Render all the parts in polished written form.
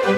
Jack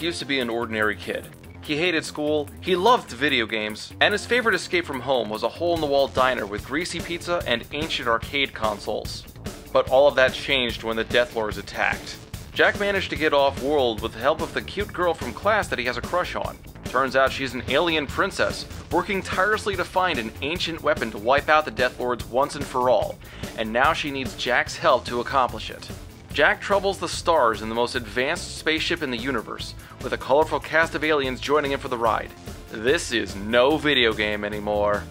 used to be an ordinary kid. He hated school, he loved video games, and his favorite escape from home was a hole-in-the-wall diner with greasy pizza and ancient arcade consoles. But all of that changed when the Death Lords attacked. Jack managed to get off-world with the help of the cute girl from class that he has a crush on. Turns out she's an alien princess, working tirelessly to find an ancient weapon to wipe out the Death Lords once and for all, and now she needs Jack's help to accomplish it. Jack troubles the stars in the most advanced spaceship in the universe, with a colorful cast of aliens joining him for the ride. This is no video game anymore.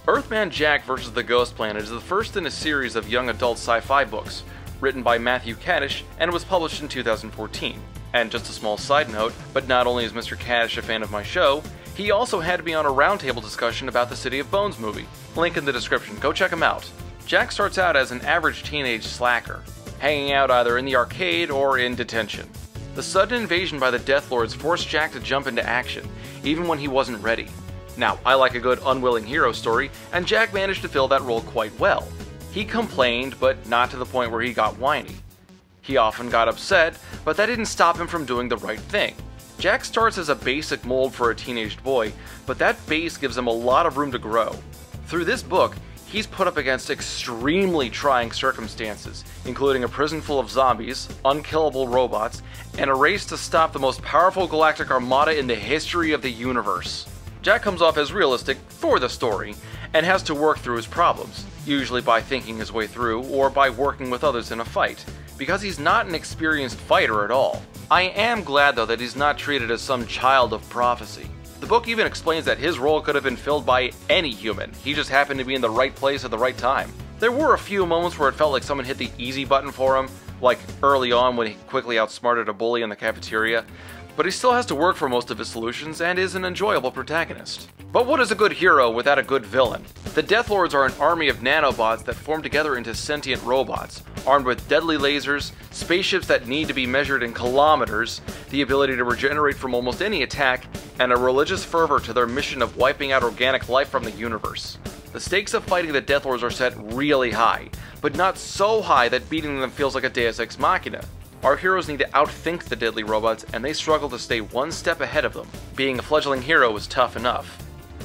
Earthman Jack vs. the Ghost Planet is the first in a series of young adult sci-fi books, written by Matthew Kaddish and was published in 2014. And just a small side note, but not only is Mr. Kaddish a fan of my show, he also had me on a roundtable discussion about the City of Bones movie. Link in the description, go check him out. Jack starts out as an average teenage slacker, hanging out either in the arcade or in detention. The sudden invasion by the Death Lords forced Jack to jump into action, even when he wasn't ready. Now, I like a good unwilling hero story, and Jack managed to fill that role quite well. He complained, but not to the point where he got whiny. He often got upset, but that didn't stop him from doing the right thing. Jack starts as a basic mold for a teenage boy, but that base gives him a lot of room to grow. Through this book, he's put up against extremely trying circumstances, including a prison full of zombies, unkillable robots, and a race to stop the most powerful galactic armada in the history of the universe. Jack comes off as realistic for the story, and has to work through his problems, usually by thinking his way through or by working with others in a fight, because he's not an experienced fighter at all. I am glad though that he's not treated as some child of prophecy. The book even explains that his role could have been filled by any human, he just happened to be in the right place at the right time. There were a few moments where it felt like someone hit the easy button for him, like early on when he quickly outsmarted a bully in the cafeteria, but he still has to work for most of his solutions and is an enjoyable protagonist. But what is a good hero without a good villain? The Death Lords are an army of nanobots that form together into sentient robots, armed with deadly lasers, spaceships that need to be measured in kilometers, the ability to regenerate from almost any attack, and a religious fervor to their mission of wiping out organic life from the universe. The stakes of fighting the Death Lords are set really high, but not so high that beating them feels like a Deus Ex Machina. Our heroes need to outthink the deadly robots, and they struggle to stay one step ahead of them. Being a fledgling hero is tough enough.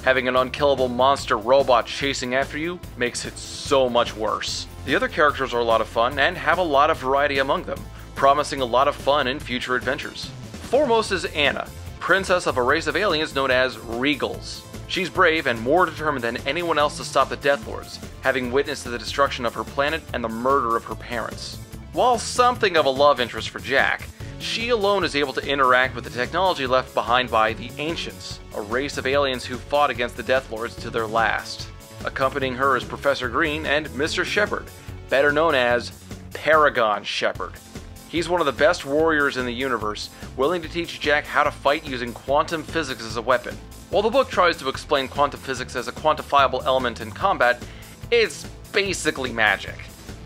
Having an unkillable monster robot chasing after you makes it so much worse. The other characters are a lot of fun and have a lot of variety among them, promising a lot of fun in future adventures. Foremost is Anna, princess of a race of aliens known as Regals. She's brave and more determined than anyone else to stop the Death Lords, having witnessed the destruction of her planet and the murder of her parents. While something of a love interest for Jack, she alone is able to interact with the technology left behind by the Ancients, a race of aliens who fought against the Death Lords to their last. Accompanying her is Professor Green and Mr. Shepard, better known as Paragon Shepard. He's one of the best warriors in the universe, willing to teach Jack how to fight using quantum physics as a weapon. While the book tries to explain quantum physics as a quantifiable element in combat, it's basically magic.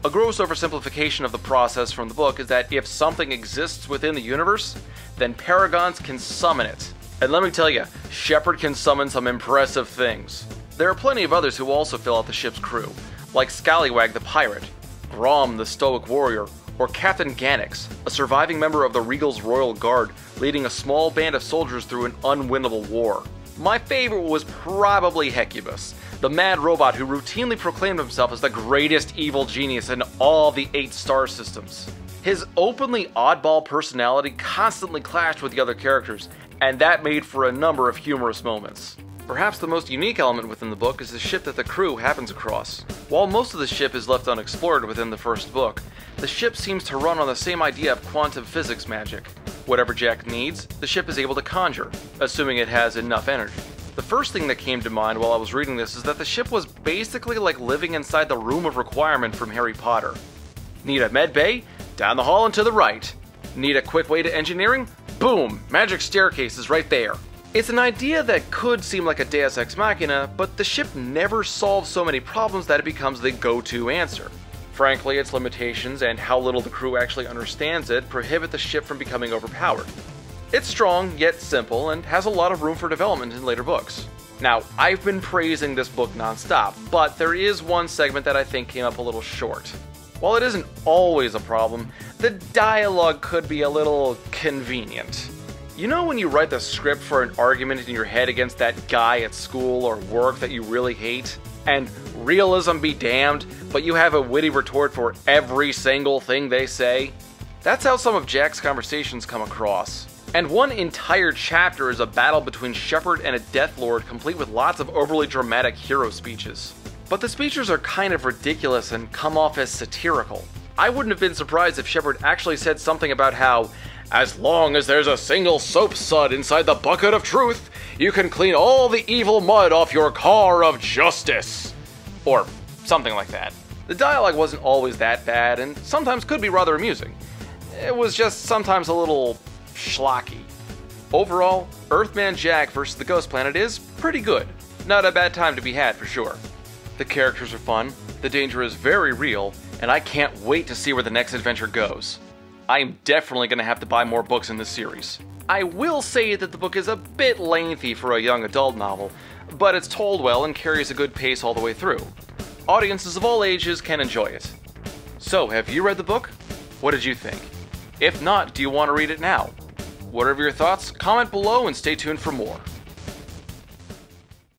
A gross oversimplification of the process from the book is that if something exists within the universe, then Paragons can summon it. And let me tell you, Shepard can summon some impressive things. There are plenty of others who also fill out the ship's crew, like Scallywag the Pirate, Grom the Stoic Warrior, or Captain Gannix, a surviving member of the Regal's Royal Guard, leading a small band of soldiers through an unwinnable war. My favorite was probably Hecubus, the mad robot who routinely proclaimed himself as the greatest evil genius in all the 8 star systems. His openly oddball personality constantly clashed with the other characters, and that made for a number of humorous moments. Perhaps the most unique element within the book is the ship that the crew happens across. While most of the ship is left unexplored within the first book, the ship seems to run on the same idea of quantum physics magic. Whatever Jack needs, the ship is able to conjure, assuming it has enough energy. The first thing that came to mind while I was reading this is that the ship was basically like living inside the Room of Requirement from Harry Potter. Need a med bay? Down the hall and to the right. Need a quick way to engineering? Boom! Magic staircase is right there. It's an idea that could seem like a Deus Ex Machina, but the ship never solves so many problems that it becomes the go-to answer. Frankly, its limitations and how little the crew actually understands it prohibit the ship from becoming overpowered. It's strong, yet simple, and has a lot of room for development in later books. Now, I've been praising this book nonstop, but there is one segment that I think came up a little short. While it isn't always a problem, the dialogue could be a little convenient. You know when you write the script for an argument in your head against that guy at school or work that you really hate? And realism be damned, but you have a witty retort for every single thing they say? That's how some of Jack's conversations come across. And one entire chapter is a battle between Shepard and a Death Lord, complete with lots of overly dramatic hero speeches. But the speeches are kind of ridiculous and come off as satirical. I wouldn't have been surprised if Shepard actually said something about how, as long as there's a single soap sud inside the bucket of truth, you can clean all the evil mud off your car of justice. Or something like that. The dialogue wasn't always that bad, and sometimes could be rather amusing. It was just sometimes a little schlocky. Overall, Earthman Jack vs. the Ghost Planet is pretty good. Not a bad time to be had for sure. The characters are fun, the danger is very real, and I can't wait to see where the next adventure goes. I am definitely going to have to buy more books in this series. I will say that the book is a bit lengthy for a young adult novel, but it's told well and carries a good pace all the way through. Audiences of all ages can enjoy it. So, have you read the book? What did you think? If not, do you want to read it now? Whatever your thoughts, comment below and stay tuned for more.